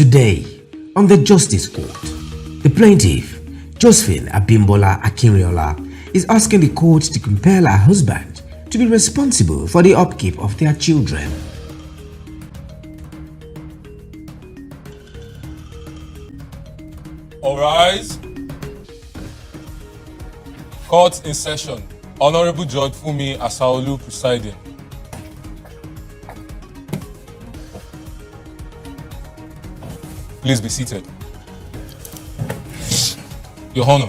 Today, on the Justice Court, the plaintiff, Josephine Abimbola Akinriola, is asking the court to compel her husband to be responsible for the upkeep of their children. All rise. Court in session. Honorable Judge Fumi Asaolu presiding. Please be seated. Your Honor,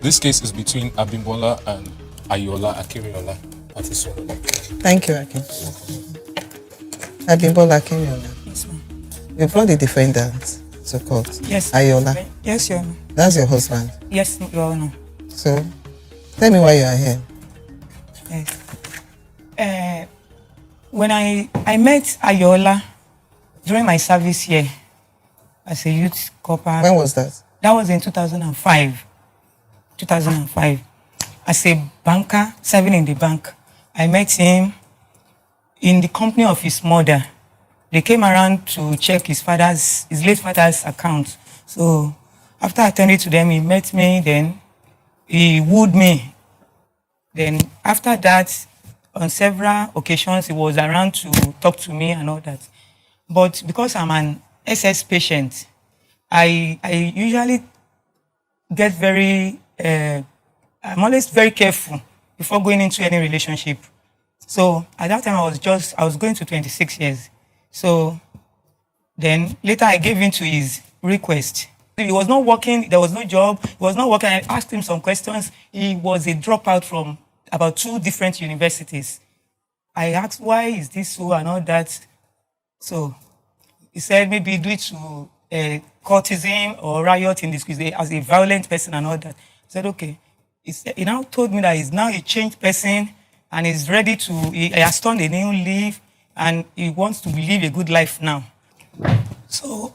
this case is between Abimbola and Ayola Akinriola. Thank you, Akin. Abimbola Akinriola. Yes, ma'am. You brought the defendant to court. Yes. Ayola. Yes, Your Honor. That's your husband. Yes, Your Honor. So, tell me why you are here. Yes. When I met Ayola during my service here as a youth corporal. When was that? That was in 2005. 2005. As a banker serving in the bank, I met him in the company of his mother. They came around to check his late father's account. So after attending to them, he met me, then he wooed me. Then after that, on several occasions, he was around to talk to me and all that. But because I'm an SS patient, I usually get I'm always very careful before going into any relationship. So at that time, I was going to 26 years. So then later I gave in to his request. He was not working, there was no job, he was not working. I asked him some questions. He was a dropout from about 2 different universities. I asked, why is this so and all that? So he said maybe due to courtesan or riot in this case, as a violent person and all that. I said, okay. He now told me that he's now a changed person and he's ready to, he has turned a new leaf and he wants to live a good life now. So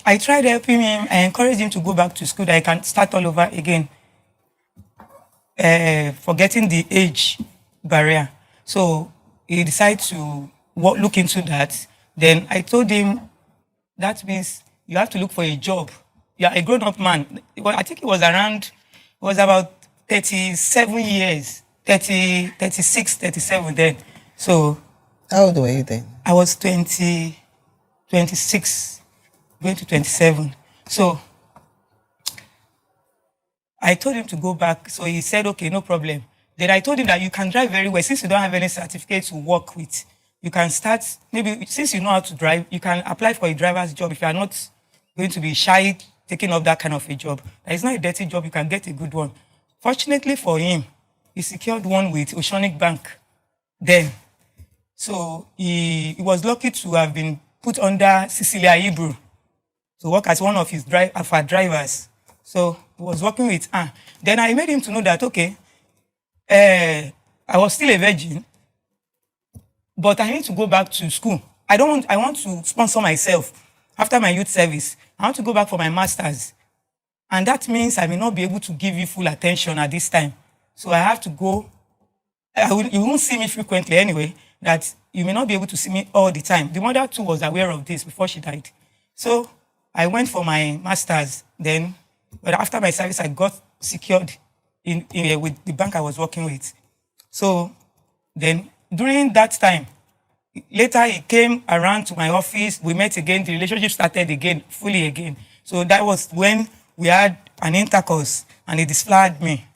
I tried helping him. I encouraged him to go back to school that he can start all over again, forgetting the age barrier. So he decided to look into that. Then I told him, that means you have to look for a job. You're a grown-up man. I think it was about 37 years, 36, 37 then. So how old were you then? I was 26, going to 27. So I told him to go back. So he said, okay, no problem. Then I told him that you can drive very well. Since you don't have any certificate to work with, you can start, maybe since you know how to drive, you can apply for a driver's job if you are not going to be shy taking up that kind of a job. It's not a dirty job, you can get a good one. Fortunately for him, he secured one with Oceanic Bank then. So he was lucky to have been put under Cecilia Ibru to work as one of his drivers. So he was working with her. Then I made him to know that, okay, I was still a virgin, but I need to go back to school. I want to sponsor myself after my youth service. I want to go back for my master's. And that means I may not be able to give you full attention at this time. So I have to go. You won't see me frequently anyway, that you may not be able to see me all the time. The mother too was aware of this before she died. So I went for my master's then, but after my service, I got secured with the bank I was working with. So then during that time, later he came around to my office, we met again, the relationship started again, fully again. So that was when we had an intercourse and he disflowered me.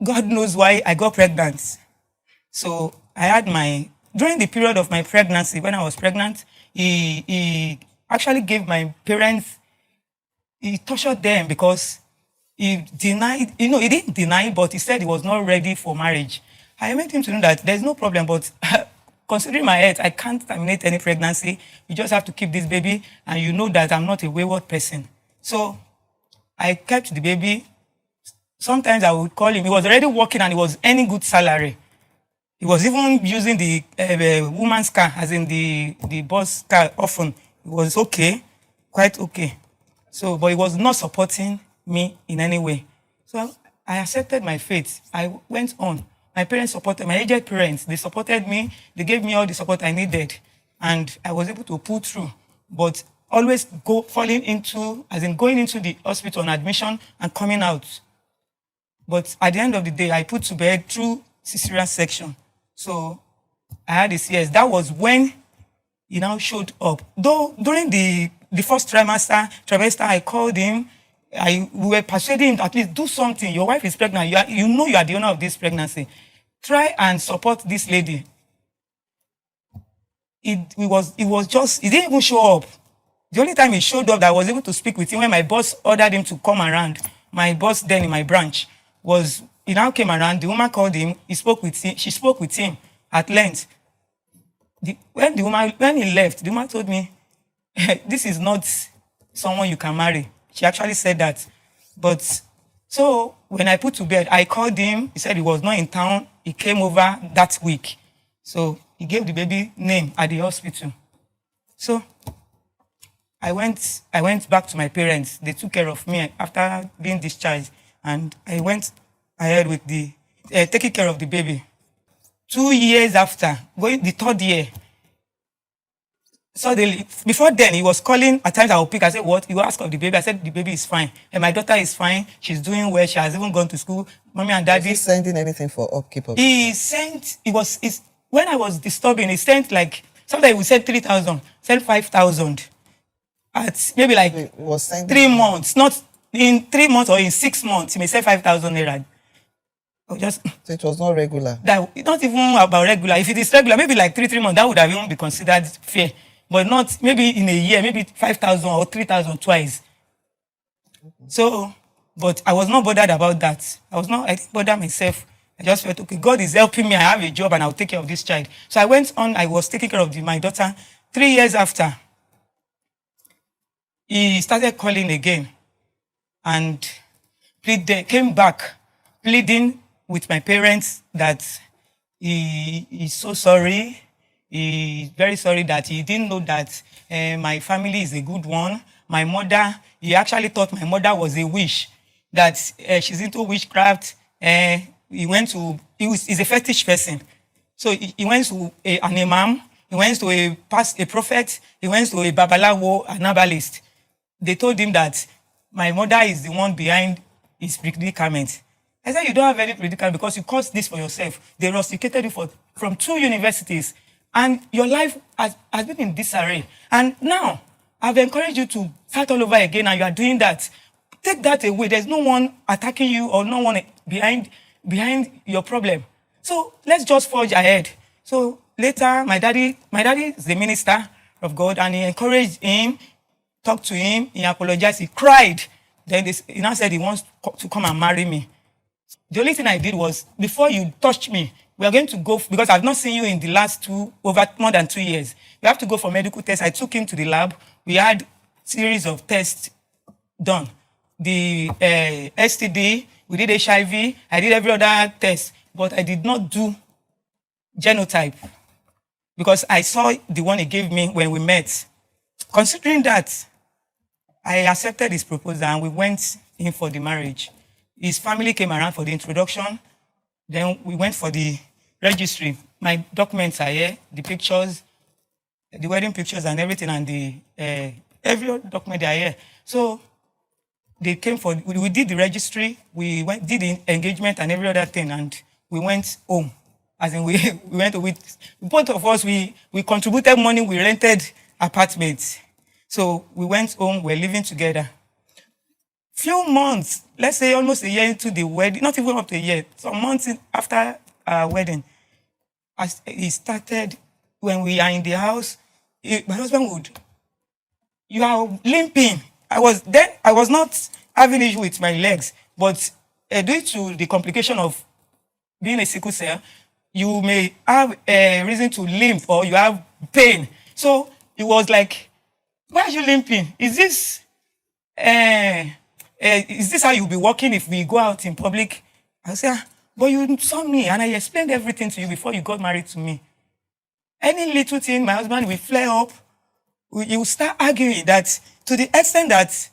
God knows why I got pregnant. So I had during the period of my pregnancy, when I was pregnant, he actually gave my parents, he tortured them because he denied, he didn't deny, but he said he was not ready for marriage. I made him to know that there's no problem, but considering my health, I can't terminate any pregnancy. You just have to keep this baby, and you know that I'm not a wayward person. So I kept the baby. Sometimes I would call him. He was already working and he was earning good salary. He was even using the woman's car, as in the boss car often. It was okay, quite okay. So, but he was not supporting me in any way. So I accepted my fate. I went on. My parents supported, my aged parents, they supported me. They gave me all the support I needed. And I was able to pull through. But always falling into, as in going into the hospital on admission and coming out. But at the end of the day, I put to bed through cesarean section. So I had a CS. That was when he now showed up. Though during the first trimester, I called him. We were persuading him to at least do something. Your wife is pregnant. You know you are the owner of this pregnancy. Try and support this lady. It was just, he didn't even show up. The only time he showed up that I was able to speak with him when my boss ordered him to come around. My boss then in my branch he now came around. The woman called him. She spoke with him at length. When he left, the woman told me, this is not someone you can marry. She actually said that. But so when I put to bed, I called him. He said he was not in town. He came over that week. So he gave the baby name at the hospital. So I went back to my parents. They took care of me after being discharged. And I went ahead with taking care of the baby. 2 years after, going the 3rd year, suddenly, before then, he was calling. At times I would pick. I said, what? He would ask of the baby. I said, the baby is fine. And my daughter is fine. She's doing well. She has even gone to school. Mommy and daddy. Was he sending anything for upkeep of? When I was disturbing, he sent like, sometimes he would send 3,000, send 5,000. At maybe like 3 months. Not in 3 months or in 6 months, he may send 5,000 naira. So it was not regular? Not even about regular. If it is regular, maybe like 3 months, that would have even been considered fair. But not maybe in a year, maybe 5,000 or 3,000 twice. So, but I was not bothered about that. I didn't bother myself. I just felt, okay, God is helping me. I have a job and I'll take care of this child. So I went on, I was taking care of my daughter. 3 years after, he started calling again and came back pleading with my parents that he is so sorry. He's very sorry that he didn't know that my family is a good one. My mother, he actually thought my mother was a witch, that she's into witchcraft. He's a fetish person. So he went to an imam, he went to a prophet, he went to a babalawo, an herbalist. They told him that my mother is the one behind his predicament. I said, you don't have any predicament because you caused this for yourself. They rusticated you from 2 universities. And your life has been in disarray. And now, I've encouraged you to start all over again, and you are doing that. Take that away. There's no one attacking you or no one behind your problem. So let's just forge ahead. So later, my daddy is the minister of God, and he encouraged him, talked to him, he apologized, he cried. Then he now said he wants to come and marry me. The only thing I did was, before you touch me, we are going to go, because I've not seen you in the last more than 2 years. We have to go for medical tests. I took him to the lab. We had series of tests done. The STD, we did HIV, I did every other test, but I did not do genotype because I saw the one he gave me when we met. Considering that, I accepted his proposal and we went in for the marriage. His family came around for the introduction. Then we went for the registry. My documents are here, the pictures, the wedding pictures and everything, and every document are here. So they came we did the registry, did the engagement and every other thing, and we went home. As in, we went with both of us, we contributed money, we rented apartments. So we went home, we're living together. Few months, let's say almost a year into the wedding, not even up to a year, some months after our wedding, as he started, when we are in the house, my husband would, you are limping. I was not having issue with my legs, but due to the complication of being a sickle cell, you may have a reason to limp or you have pain. So it was like, why are you limping? Is this how you'll be walking if we go out in public? I said, but you saw me and I explained everything to you before you got married to me. Any little thing, my husband will flare up. He will start arguing that to the extent that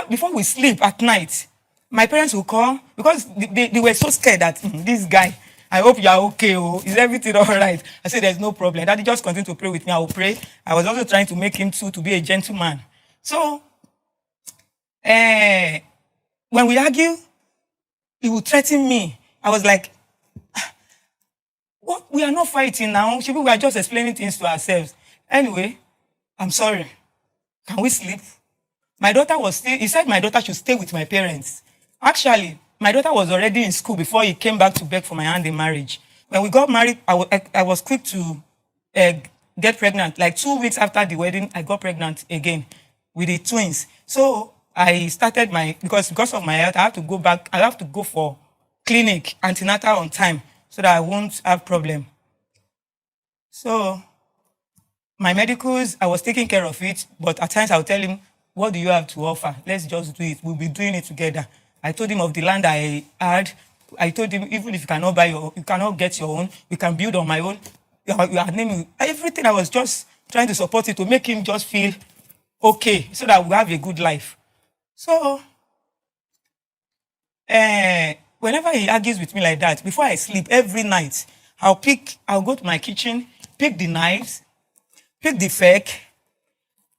before we sleep at night, my parents will call because they were so scared that this guy, I hope you are okay. Oh, is everything all right? I said, there's no problem. Daddy, just continue to pray with me. I will pray. I was also trying to make him too to be a gentleman. So, when we argue, he would threaten me. I was like, what? We are not fighting now. We are just explaining things to ourselves. Anyway, I'm sorry. Can we sleep? My daughter was still, he said my daughter should stay with my parents. Actually, my daughter was already in school before he came back to beg for my hand in marriage. When we got married, I was quick to get pregnant. Like 2 weeks after the wedding, I got pregnant again with the twins. So I started because of my health, I have to go back. I have to go for clinic, antenatal on time, so that I won't have problem. So my medicals, I was taking care of it, but at times I would tell him, what do you have to offer? Let's just do it. We'll be doing it together. I told him of the land I had. I told him, even if you cannot you cannot get your own, we can build on my own. Your name, everything. I was just trying to support it to make him just feel okay, so that we have a good life. So, whenever he argues with me like that, before I sleep every night, I'll go to my kitchen, pick the knives, pick the fork,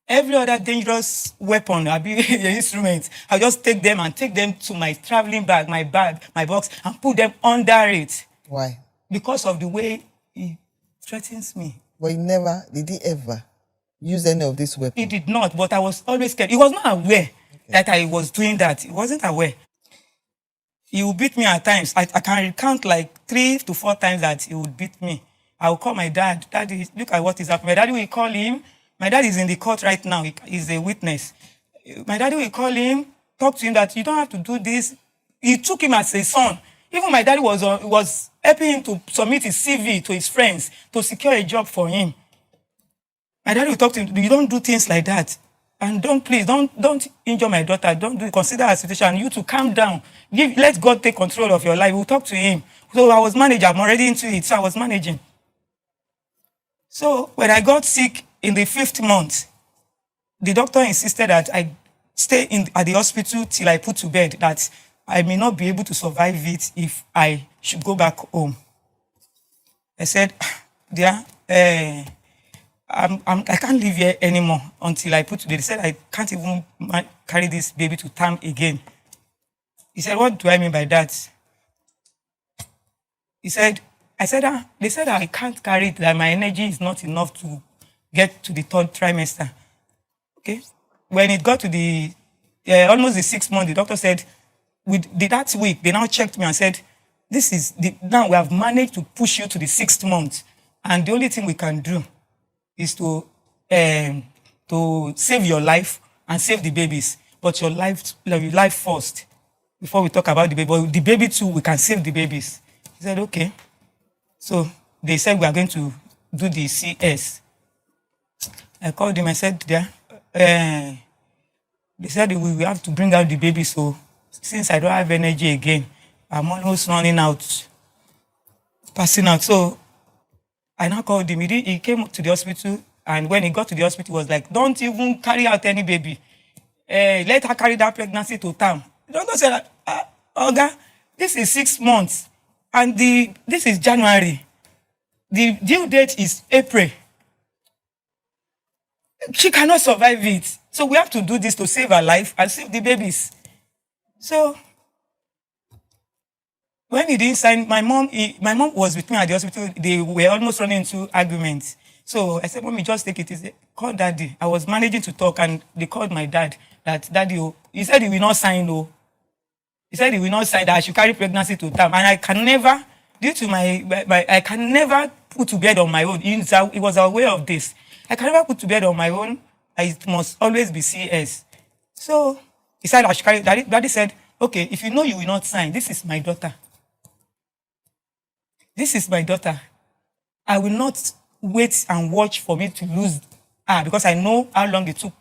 every other dangerous weapon, the instruments. I'll just take them to my traveling bag, my box, and put them under it. Why? Because of the way he threatens me. But did he ever use any of these weapons? He did not, but I was always scared. He was not aware that I was doing that. He wasn't aware. He would beat me at times. I can recount like 3 to 4 times that he would beat me. I will call my dad. Daddy, look at what is happening. My daddy will call him. My dad is in the court right now. He's a witness. My daddy will call him, talk to him that you don't have to do this. He took him as a son. Even my daddy was helping him to submit his CV to his friends to secure a job for him. My daddy will talk to him, you don't do things like that. And don't injure my daughter. Consider our situation. And you to calm down. Let God take control of your life. We'll talk to him. So I was managing. I'm already into it. So I was managing. So when I got sick in the 5th month, the doctor insisted that I stay at the hospital till I put to bed, that I may not be able to survive it if I should go back home. I said, dear, I can't live here anymore until I put to bed. They said I can't even carry this baby to term again. He said, what do I mean by that? They said I can't carry it, that my energy is not enough to get to the 3rd trimester. Okay. When it got to the almost the 6th month, the doctor said, that week, they now checked me and said, now we have managed to push you to the 6th month. And the only thing we can do is to save your life and save the babies. But your life first, before we talk about the baby. But the baby too, we can save the babies. He said, okay. So they said we are going to do the CS. I called him, I said, they said we have to bring out the baby. So since I don't have energy again, I'm almost running out, passing out. So I now called him. He came to the hospital, and when he got to the hospital, he was like, don't even carry out any baby. Let her carry that pregnancy to term. The doctor said, Oga, this is 6 months, and this is January. The due date is April. She cannot survive it. So we have to do this to save her life and save the babies. So when he didn't sign, my mom was with me at the hospital. They were almost running into arguments. So I said, Mommy, just take it easy. Call Daddy. I was managing to talk, and they called my dad. That Daddy, he said he will not sign, no. He said he will not sign that I should carry pregnancy to term. And I can never, due to I can never put to bed on my own. He was aware of this. I can never put to bed on my own. It must always be CS. So he said I should carry. Daddy said, okay, if you know you will not sign, this is my daughter. This is my daughter. I will not wait and watch for me to lose her, because I know how long it took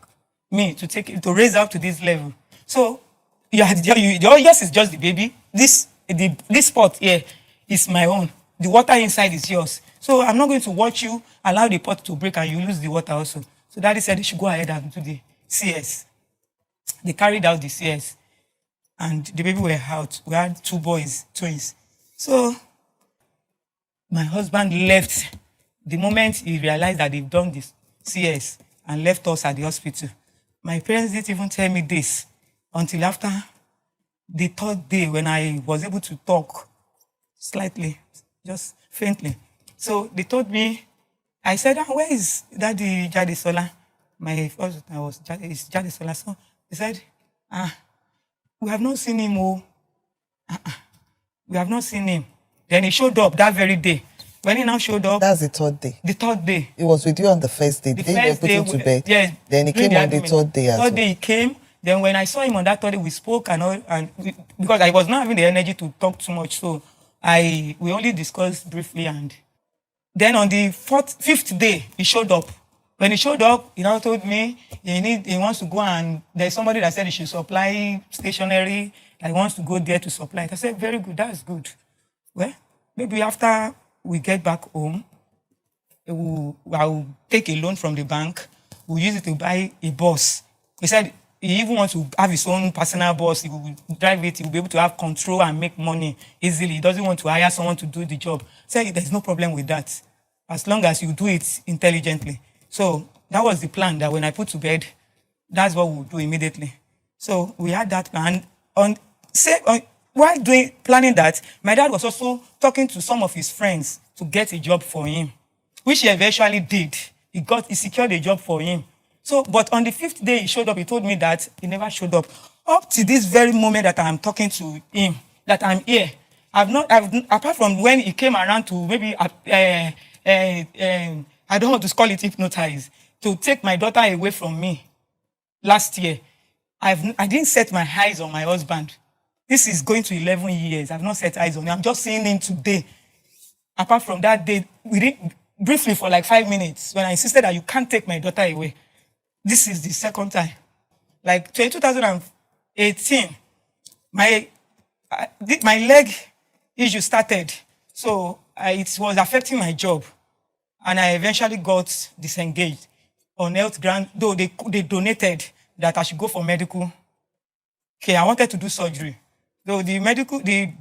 me to raise her to this level. So yours is just the baby. This pot here is my own. The water inside is yours. So I'm not going to watch you allow the pot to break and you lose the water also. So Daddy said they should go ahead and do the CS. They carried out the CS, and the baby were out. We had 2 boys, twins. So my husband left the moment he realized that they've done this CS and left us at the hospital. My parents didn't even tell me this until after the third day when I was able to talk slightly, just faintly. So they told me, I said, where is Daddy Jadesola? My first was Jadesola. So they said, we have not seen him. We have not seen him. Then he showed up that very day. When he now showed up. That's the third day. The third day. He was with you on the first day. The Then you first put day, him to bed. Yes. Then he came on the third day as well. Third day he came. Then when I saw him on that third day, we spoke and all, because I was not having the energy to talk too much, so we only discussed briefly. And then on the fifth day, he showed up. When he showed up, he now told me he wants to go, and there's somebody that said he should supply stationery. That he wants to go there to supply it. I said, very good, that's good. Well, maybe after we get back home, I'll take a loan from the bank. We'll use it to buy a bus. He said he even wants to have his own personal bus. He will drive it. He will be able to have control and make money easily. He doesn't want to hire someone to do the job. I said there's no problem with that, as long as you do it intelligently. So that was the plan, that when I put to bed, that's what we'll do immediately. So we had that plan. While planning that, my dad was also talking to some of his friends to get a job for him, which he eventually did. He secured a job for him. So, but on the fifth day he showed up, he told me that he never showed up. Up to this very moment that I'm talking to him, that I'm here, apart from when he came around to maybe, I don't want to call it hypnotize, to take my daughter away from me last year, I didn't set my eyes on my husband. This is going to 11 years. I've not set eyes on him. I'm just seeing him today. Apart from that day, we did briefly for like 5 minutes when I insisted that you can't take my daughter away. This is the second time. Like 2018, my leg issue started. So it was affecting my job. And I eventually got disengaged on health grant, though they donated that I should go for medical care. I wanted to do surgery. Though the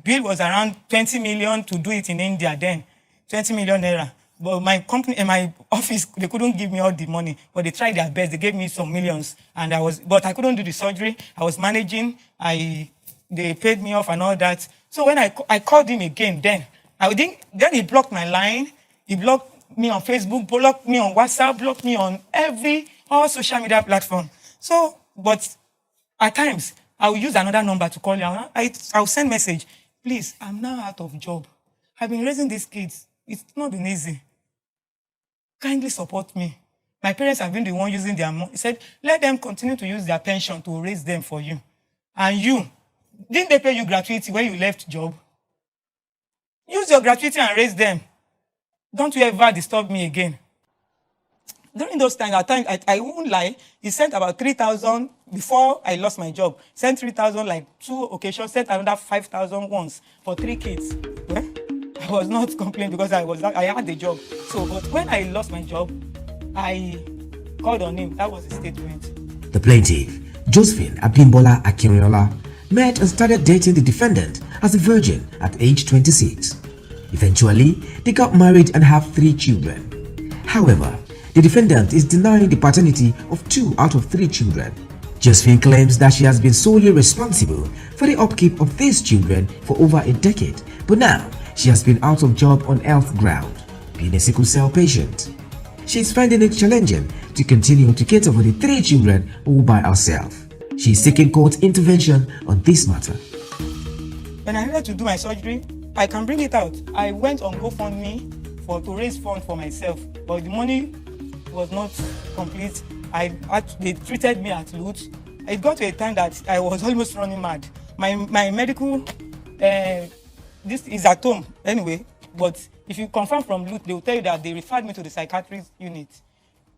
bill was around 20 million to do it in India then, 20 million naira. But my company and my office, they couldn't give me all the money, but they tried their best. They gave me some millions, but I couldn't do the surgery. I was managing. They paid me off and all that. So when I called him again, then he blocked my line. He blocked me on Facebook, blocked me on WhatsApp, blocked me on all social media platform. So, but at times, I will use another number to call you. I'll send message. Please, I'm now out of job. I've been raising these kids. It's not been easy. Kindly support me. My parents have been the one using their money. He said, let them continue to use their pension to raise them for you. And you, didn't they pay you gratuity when you left job? Use your gratuity and raise them. Don't you ever disturb me again. During those times, I won't lie, he sent about 3,000 before I lost my job. Sent 3,000 like 2 occasions, sent another 5,000 once for 3 kids. Well, I was not complaining because I had a job. So, but when I lost my job, I called on him. That was the statement. The plaintiff, Josephine Abimbola Akinriola, met and started dating the defendant as a virgin at age 26. Eventually, they got married and have 3 children. However, the defendant is denying the paternity of 2 out of 3 children. Josephine claims that she has been solely responsible for the upkeep of these children for over a decade, but now she has been out of job on health ground, being a sickle cell patient. She is finding it challenging to continue to cater for the 3 children all by herself. She is seeking court intervention on this matter. When I had to do my surgery, I can bring it out. I went on GoFundMe to raise funds for myself, but the money was not complete. They treated me at loot. It got to a time that I was almost running mad. My medical, this is at home anyway, but if you confirm from loot, they will tell you that they referred me to the psychiatric unit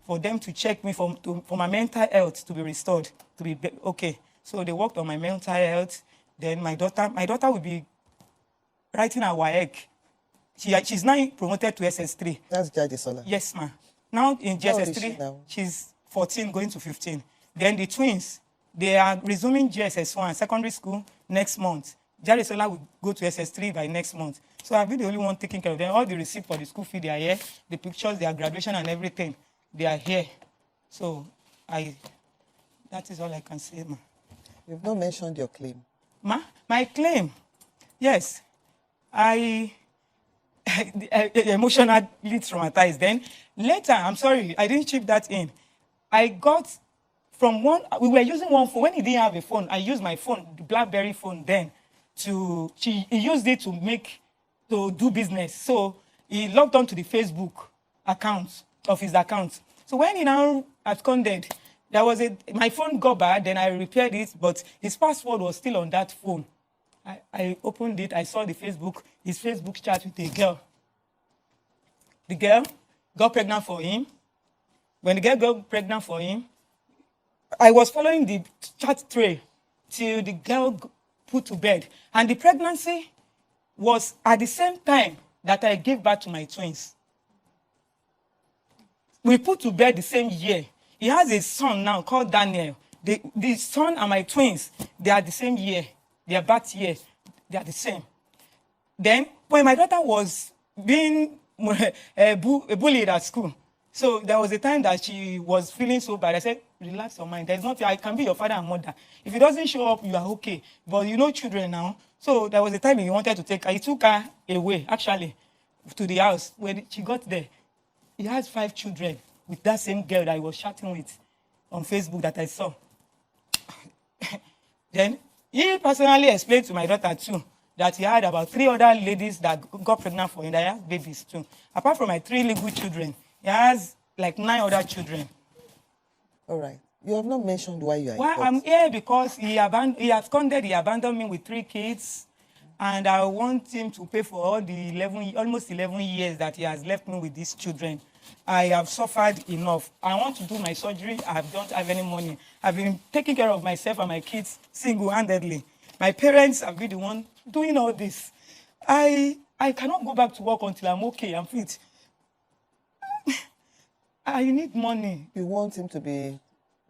for them to check me for my mental health to be restored, to be okay. So they worked on my mental health. Then my daughter will be writing her WAEC. She's now promoted to SS3. That's Jadesola. Yes, ma'am. Now in GSS3, she's 14 going to 15. Then the twins, they are resuming GSS1 secondary school next month. Jarisola will go to SS3 by next month. So I've been the only one taking care of them. All the receipts for the school fee, they are here. The pictures, their graduation and everything, they are here. So that is all I can say, ma. You've not mentioned your claim. Ma, my claim, yes, I emotionally traumatized. Then later, I'm sorry, I didn't chip that in. I got from we were using one phone. When he didn't have a phone, I used my phone, the BlackBerry phone then, he used it to do business. So he logged on to the Facebook account of his account. So when he now absconded, my phone got bad, then I repaired it, but his password was still on that phone. I opened it, I saw his Facebook chat with a girl. The girl got pregnant for him. When the girl got pregnant for him, I was following the chat trail till the girl put to bed. And the pregnancy was at the same time that I gave birth to my twins. We put to bed the same year. He has a son now called Daniel. The son and my twins, they are the same year. Their birth year, they are the same. Then, when my daughter was being bullied at school, so there was a time that she was feeling so bad. I said, relax your mind. There's nothing. I can be your father and mother. If it doesn't show up, you are okay. But you know children now. So there was a time he wanted to take her. He took her away, actually, to the house. When she got there, he has 5 children with that same girl that I was chatting with on Facebook that I saw. Then he personally explained to my daughter too that he had about 3 other ladies that got pregnant for him, that have babies too. Apart from my 3 legal children, he has like 9 other children. All right. You have not mentioned why you are Well, I'm here because he absconded, he abandoned me with 3 kids, and I want him to pay for all the almost 11 years that he has left me with these children. I have suffered enough. I want to do my surgery. I don't have any money. I've been taking care of myself and my kids single-handedly. My parents have been the one doing all this. I cannot go back to work until I'm okay, I'm fit. I need money. You want him to be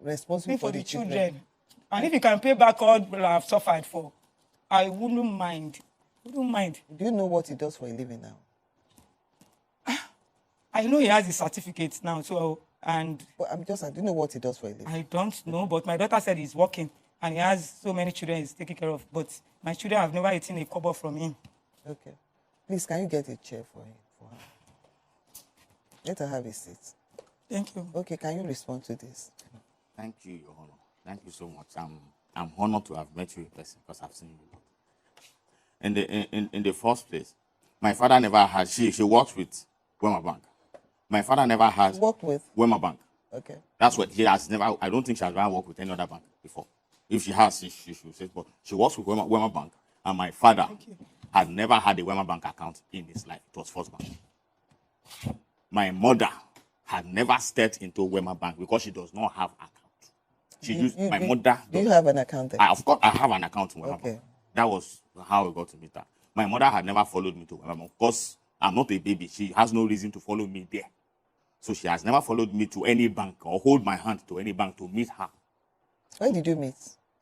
responsible for the children. And if you can pay back all I've suffered for, I wouldn't mind. Do you know what he does for a living now? I know he has his certificate now, But do you know what he does for a living? I don't know, but my daughter said he's working and he has so many children he's taking care of. But my children have never eaten a kobo from him. Okay. Please, can you get a chair for him? Let her have a seat. Thank you. Okay, can you respond to this? Thank you, Your Honor. Thank you so much. I'm honored to have met you in person because I've seen you. In the first place, my father never had. She works with Wema Bank. My father never has worked with Wema Bank. Okay. That's what he has never. I don't think she has ever worked with any other bank before. If she has, she should say. But she works with Wema Bank, and my father had never had a Wema Bank account in his life. It was First Bank. My mother had never stepped into Wema Bank because she does not have account. My mother. Do you have an account there? Of course, I have an account in Wema Bank. That was how we got to meet her. My mother had never followed me to Wema Bank because I'm not a baby. She has no reason to follow me there. So she has never followed me to any bank or hold my hand to any bank to meet her. Where did you meet?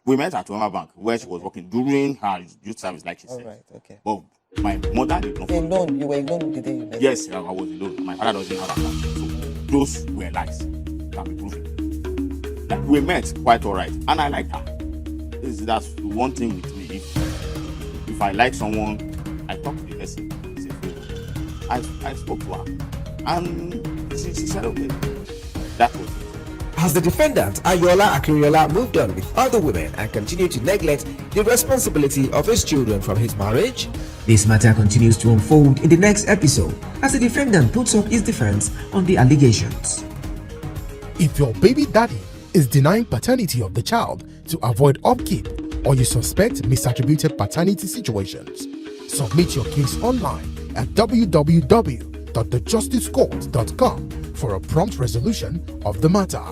We met at Wema Bank where she was working during her youth service, like she said. All right, okay. But my mother did not. Alone? You were alone the day you met? Yes, I was alone. My father doesn't have account. So those were lies. Can be proven. We met quite all right, and I liked her. That's one thing with me. If I like someone, I talk to the person. I spoke to her, and she said okay. That was it. As the defendant, Ayola Akinriola, moved on with other women and continued to neglect the responsibility of his children from his marriage. This matter continues to unfold in the next episode as the defendant puts up his defense on the allegations. If your baby daddy is denying paternity of the child to avoid upkeep, or you suspect misattributed paternity situations, submit your case online at www.thejusticecode.com for a prompt resolution of the matter.